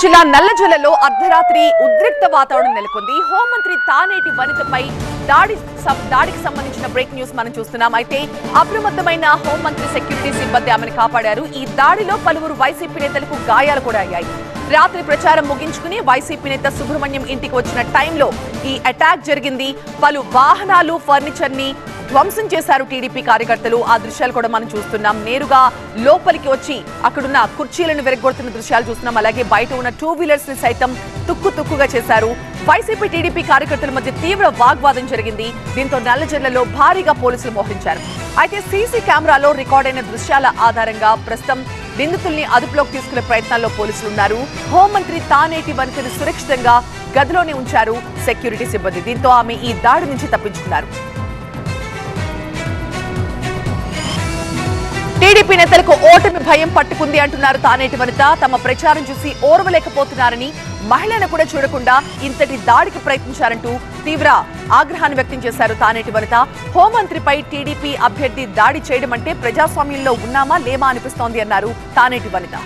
జిల్లా నల్లజల్లలో అర్ధరాత్రి ఉద్రిక్త వాతావరణం నెలకొంది. హోంమంత్రి తానేటి వనితపై దాడికి సంబంధించిన బ్రేక్ న్యూస్ మనం చూస్తున్నాం. అయితే అప్రమత్తమైన హోంమంత్రి సెక్యూరిటీ సిబ్బంది ఆమెను కాపాడారు. ఈ దాడిలో పలువురు వైసీపీ నేతలకు గాయాలు కూడా అయ్యాయి. రాత్రి ప్రచారం ముగించుకుని వైసీపీ నేత సుబ్రహ్మణ్యం ఇంటికి వచ్చిన టైంలో ఈ అటాక్ జరిగింది. పలు వాహనాలు, ఫర్నిచర్ ని ధ్వంసం చేశారు టీడీపీ కార్యకర్తలు. ఆ దృశ్యాలు కూడా మనం చూస్తున్నాం. నేరుగా లోపలికి వచ్చి అక్కడున్న కుర్చీలను విరగొడుతున్న దృశ్యాలు చూస్తున్నాం. అలాగే బయట ఉన్న 2 వీలర్స్ ని సైతం తుక్కుగా చేశారు. వైసీపీ టీడీపీ కార్యకర్తల మధ్య తీవ్ర వాగ్వాదం జరిగింది. దీంతో నల్లజర్లలో భారీగా పోలీసులు మోహరించారు. అయితే సీసీ కెమెరాలో రికార్డైన దృశ్యాల ఆధారంగా ప్రస్తుతం నిందితుల్ని అదుపులోకి తీసుకునే ప్రయత్నాల్లో పోలీసులు ఉన్నారు. హోంమంత్రి తానేటి వనితను సురక్షితంగా గదిలోనే ఉంచారు సెక్యూరిటీ సిబ్బంది. దీంతో ఆమె ఈ దాడి నుంచి తప్పించుకున్నారు. టీడీపీ నేతలకు ఓటమి భయం పట్టుకుంది అంటున్నారు తానేటి వనిత. తమ ప్రచారం చూసి ఓర్వలేకపోతున్నారని, మహిళను కూడా చూడకుండా ఇంతటి దాడికి ప్రయత్నించారంటూ తీవ్ర ఆగ్రహాన్ని వ్యక్తం చేశారు తానేటి వనిత. హోంమంత్రిపై టీడీపీ అభ్యర్థి దాడి చేయడం అంటే ప్రజాస్వామ్యంలో ఉన్నామా లేమా అనిపిస్తోంది అన్నారు తానేటి వనిత.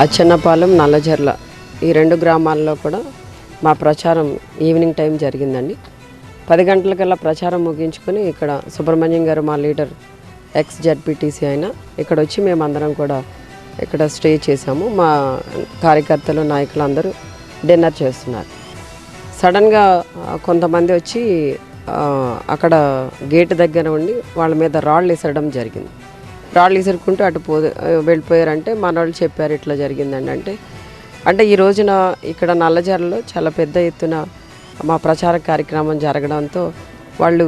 అచ్చన్నపాలెం, నల్లజర్ల ఈ 2 గ్రామాల్లో కూడా మా ప్రచారం ఈవినింగ్ టైం జరిగిందండి. 10 గంటలకల్లా ప్రచారం ముగించుకొని ఇక్కడ సుబ్రహ్మణ్యం గారు, మా లీడర్, ఎక్స్ జడ్పీటీసీ అయినా ఇక్కడ వచ్చి మేమందరం కూడా ఇక్కడ స్టే చేసాము. మా కార్యకర్తలు, నాయకులు అందరూ డిన్నర్ చేస్తున్నారు. సడన్గా కొంతమంది వచ్చి అక్కడ గేట్ దగ్గర ఉండి వాళ్ళ మీద రాళ్ళు విసరడం జరిగింది. రాళ్ళు విసురుకుంటూ అటు వెళ్ళిపోయారంటే మన వాళ్ళు చెప్పారు ఇట్లా జరిగిందండి. అంటే ఈ రోజున ఇక్కడ నల్లజర్లలో చాలా పెద్ద ఎత్తున మా ప్రచార కార్యక్రమం జరగడంతో వాళ్ళు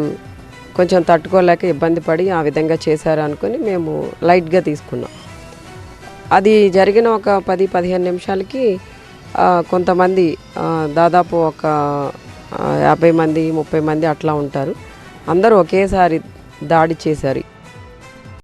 కొంచెం తట్టుకోలేక ఇబ్బంది పడి ఆ విధంగా చేశారు అనుకుని మేము లైట్గా తీసుకున్నాం. అది జరిగిన ఒక 10-15 నిమిషాలకి కొంతమంది దాదాపు ఒక 50 మంది 30 మంది అట్లా ఉంటారు. అందరూ ఒకేసారి దాడి చేశారు.